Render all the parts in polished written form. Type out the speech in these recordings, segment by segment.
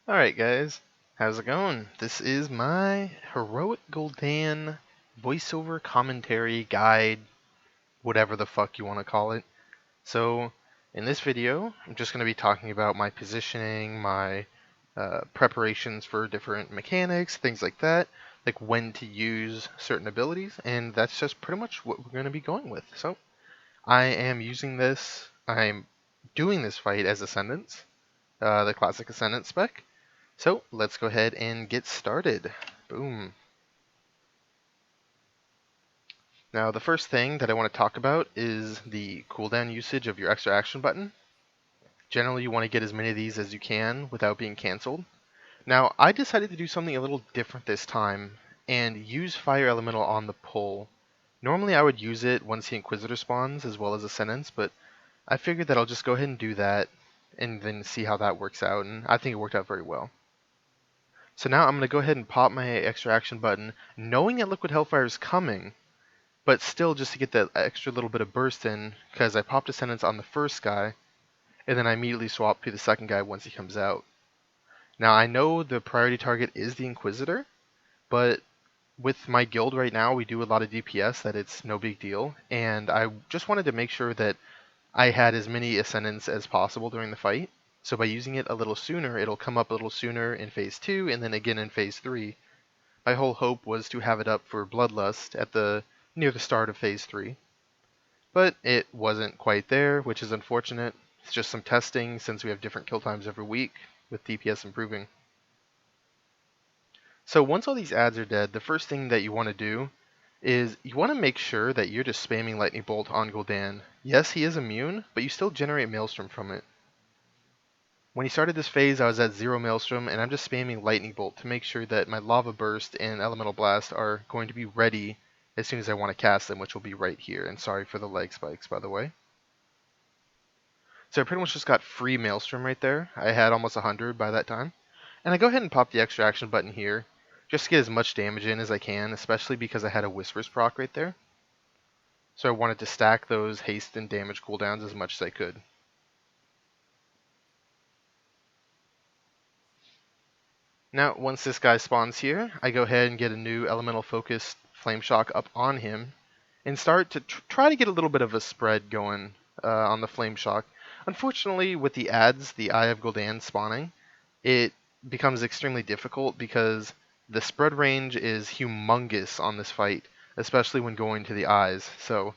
Alright guys, how's it going? This is my heroic Gul'dan voiceover commentary guide, whatever the fuck you want to call it. So, in this video, I'm just going to be talking about my positioning, my preparations for different mechanics, things like that, like when to use certain abilities, and that's just pretty much what we're going to be going with. So, I'm doing this fight as Ascendants, the classic Ascendant spec. So let's go ahead and get started. Boom. Now the first thing that I want to talk about is the cooldown usage of your extra action button. Generally you want to get as many of these as you can without being cancelled. Now I decided to do something a little different this time and use Fire Elemental on the pull. Normally I would use it once the Inquisitor spawns as well as Ascendants, but I figured that I'll just go ahead and do that and then see how that works out, and I think it worked out very well. So now I'm going to go ahead and pop my extra action button, knowing that Liquid Hellfire is coming, but still just to get that extra little bit of burst in, because I popped Ascendance on the first guy, and then I immediately swap to the second guy once he comes out. Now I know the priority target is the Inquisitor, but with my guild right now we do a lot of DPS that it's no big deal, and I just wanted to make sure that I had as many Ascendants as possible during the fight. So by using it a little sooner, it'll come up a little sooner in Phase 2 and then again in Phase 3. My whole hope was to have it up for Bloodlust at near the start of Phase 3. But it wasn't quite there, which is unfortunate. It's just some testing since we have different kill times every week with DPS improving. So once all these ads are dead, the first thing that you want to do is you want to make sure that you're just spamming Lightning Bolt on Gul'dan. Yes, he is immune, but you still generate Maelstrom from it. When he started this phase, I was at 0 Maelstrom, and I'm just spamming Lightning Bolt to make sure that my Lava Burst and Elemental Blast are going to be ready as soon as I want to cast them, which will be right here. And sorry for the leg spikes, by the way. So I pretty much just got free Maelstrom right there. I had almost 100 by that time. And I go ahead and pop the extra action button here, just to get as much damage in as I can, especially because I had a Whispers proc right there. So I wanted to stack those haste and damage cooldowns as much as I could. Now, once this guy spawns here, I go ahead and get a new elemental focused flame shock up on him and start to try to get a little bit of a spread going on the flame shock. Unfortunately, with the ads, the Eye of Gul'dan spawning, it becomes extremely difficult because the spread range is humongous on this fight, especially when going to the eyes. So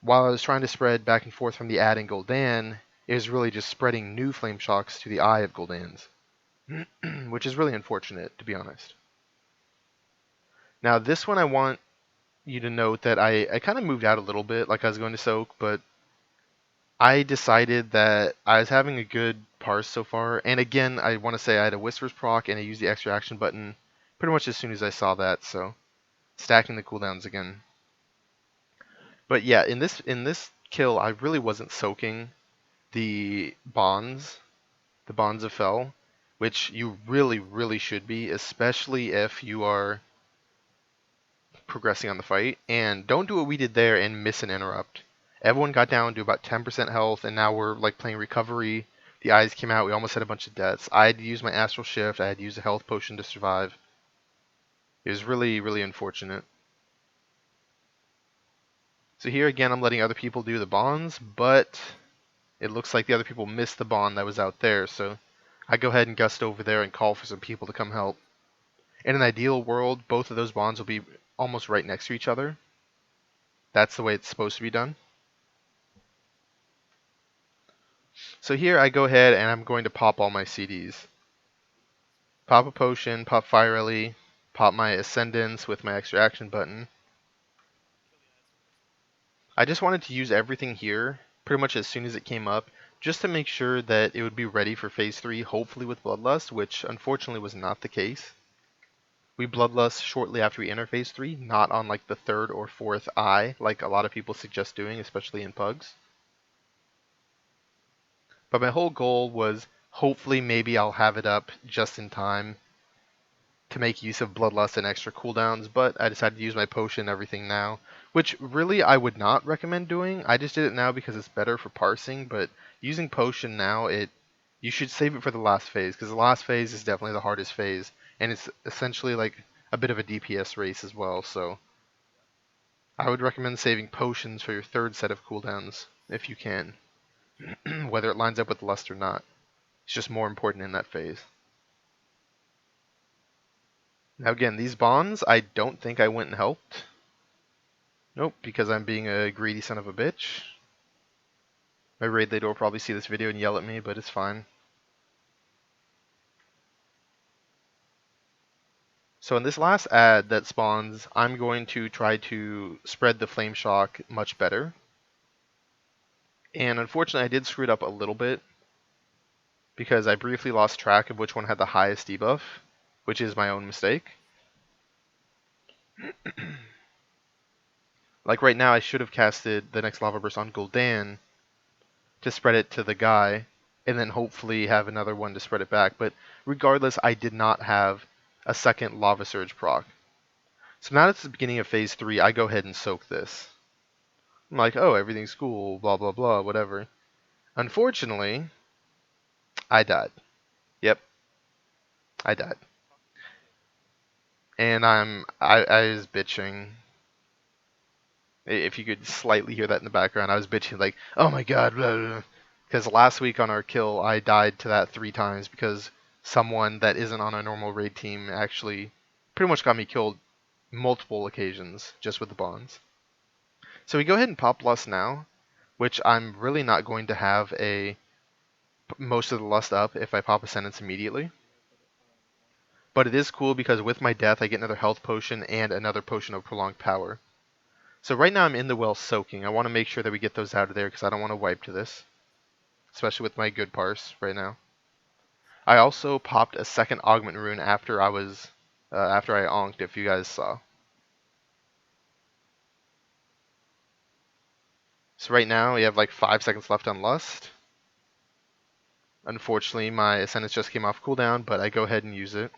while I was trying to spread back and forth from the ad and Gul'dan, it was really just spreading new flame shocks to the Eye of Gul'dan's. Which is really unfortunate, to be honest. Now, this one I want you to note that I kind of moved out a little bit, like I was going to soak, but I decided that I was having a good parse so far. And again, I want to say I had a Whispers proc, and I used the extra action button pretty much as soon as I saw that, so stacking the cooldowns again. But yeah, in this kill, I really wasn't soaking the bonds of Fel, which you really should be, especially if you are progressing on the fight. And don't do what we did there and miss an interrupt. Everyone got down to about 10% health, and now we're like playing recovery. The eyes came out, we almost had a bunch of deaths. I had to use my Astral Shift, I had to use a health potion to survive. It was really unfortunate. So here again, I'm letting other people do the bonds, but it looks like the other people missed the bond that was out there, so I go ahead and gust over there and call for some people to come help. In an ideal world, both of those bonds will be almost right next to each other. That's the way it's supposed to be done. So here I go ahead and I'm going to pop all my CDs. Pop a potion, pop Fire Ellie, pop my Ascendance with my extra action button. I just wanted to use everything here pretty much as soon as it came up, just to make sure that it would be ready for Phase 3, hopefully with Bloodlust, which unfortunately was not the case. We Bloodlust shortly after we enter Phase 3, not on like the 3rd or 4th eye, like a lot of people suggest doing, especially in Pugs. But my whole goal was, hopefully maybe I'll have it up just in time to make use of Bloodlust and extra cooldowns, but I decided to use my potion and everything now, which really I would not recommend doing. I just did it now because it's better for parsing, but using potion now, you should save it for the last phase, because the last phase is definitely the hardest phase, and it's essentially like a bit of a DPS race as well, so I would recommend saving potions for your third set of cooldowns, if you can, whether it lines up with Lust or not. It's just more important in that phase. Now again, these bonds, I don't think I went and helped. Nope, because I'm being a greedy son of a bitch. My raid leader will probably see this video and yell at me, but it's fine. So in this last ad that spawns, I'm going to try to spread the flame shock much better. And unfortunately I did screw it up a little bit, because I briefly lost track of which one had the highest debuff, which is my own mistake. Like right now I should have casted the next lava burst on Gul'dan to spread it to the guy, and then hopefully have another one to spread it back. But regardless, I did not have a second lava surge proc. So now it's the beginning of phase 3, I go ahead and soak this. I'm like, oh, everything's cool, blah blah blah, whatever. Unfortunately, I died. Yep, I died. And I was bitching. If you could slightly hear that in the background, I was bitching like, oh my god, because last week on our kill, I died to that 3 times because someone that isn't on a normal raid team actually pretty much got me killed multiple occasions just with the bonds. So we go ahead and pop Lust now, which I'm really not going to have most of the Lust up if I pop Ascendance immediately. But it is cool because with my death, I get another health potion and another potion of prolonged power. So right now I'm in the well soaking. I want to make sure that we get those out of there because I don't want to wipe to this, especially with my good parse right now. I also popped a second augment rune after I onked, if you guys saw. So right now we have like 5 seconds left on Lust. Unfortunately, my Ascendance just came off cooldown, but I go ahead and use it.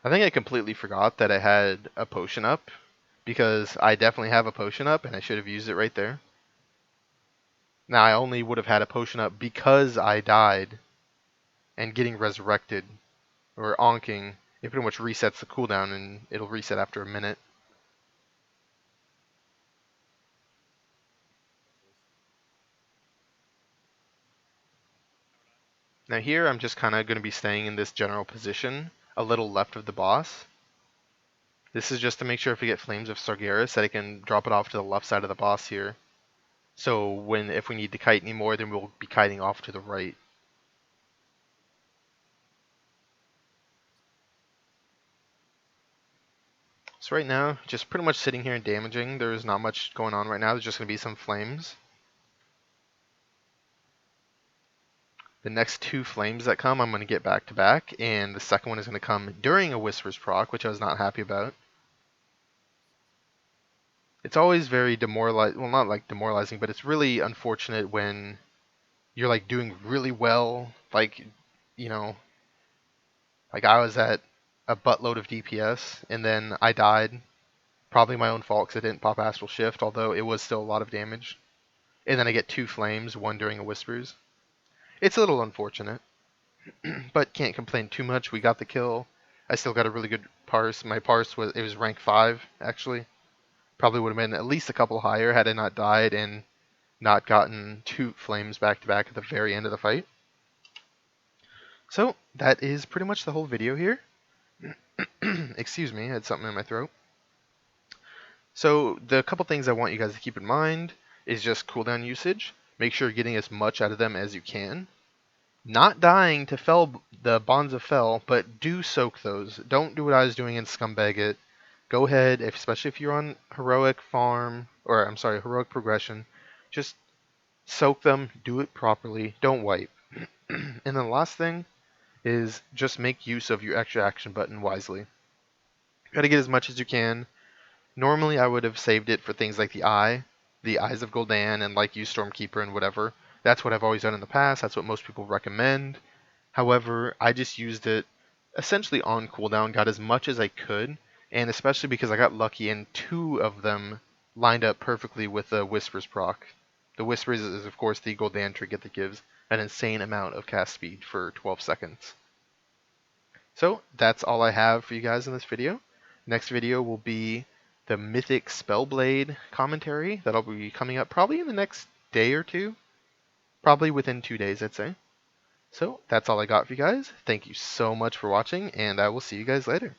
I think I completely forgot that I had a potion up, because I definitely have a potion up and I should have used it right there. Now I only would have had a potion up because I died, and getting resurrected or onking, it pretty much resets the cooldown and it'll reset after a minute. Now here I'm just kind of going to be staying in this general position, a little left of the boss. This is just to make sure if we get Flames of Sargeras that I can drop it off to the left side of the boss here. So if we need to kite anymore, then we'll be kiting off to the right. So right now, just pretty much sitting here and damaging. There's not much going on right now. There's just going to be some flames. The next 2 flames that come, I'm going to get back to back, and the second one is going to come during a Whispers proc, which I was not happy about. It's always very demoralizing, well, not like demoralizing, but it's really unfortunate when you're like doing really well, like, you know, like I was at a buttload of DPS, and then I died. Probably my own fault because I didn't pop Astral Shift, although it was still a lot of damage. And then I get 2 flames, one during a Whispers. It's a little unfortunate, but can't complain too much. We got the kill. I still got a really good parse. My parse was rank 5, actually. Probably would have been at least a couple higher had I not died and not gotten 2 flames back to back at the very end of the fight. So that is pretty much the whole video here. Excuse me, I had something in my throat. So the couple things I want you guys to keep in mind is just cooldown usage. Make sure you're getting as much out of them as you can. Not dying to the Bonds of Fel, but do soak those. Don't do what I was doing and scumbag it. Go ahead, especially if you're on heroic farm, or I'm sorry, heroic progression, just soak them, do it properly, don't wipe. And then the last thing is just make use of your extra action button wisely. Gotta get as much as you can. Normally I would have saved it for things like the Eyes of Gul'dan, and like use Stormkeeper and whatever. That's what I've always done in the past. That's what most people recommend. However, I just used it essentially on cooldown, got as much as I could, and especially because I got lucky and 2 of them lined up perfectly with the Whispers proc. The Whispers is of course the Gul'dan trinket that gives an insane amount of cast speed for 12 seconds. So that's all I have for you guys in this video. Next video will be the Mythic Spellblade commentary. That'll be coming up probably in the next day or two. Probably within 2 days, I'd say. So that's all I got for you guys. Thank you so much for watching, and I will see you guys later.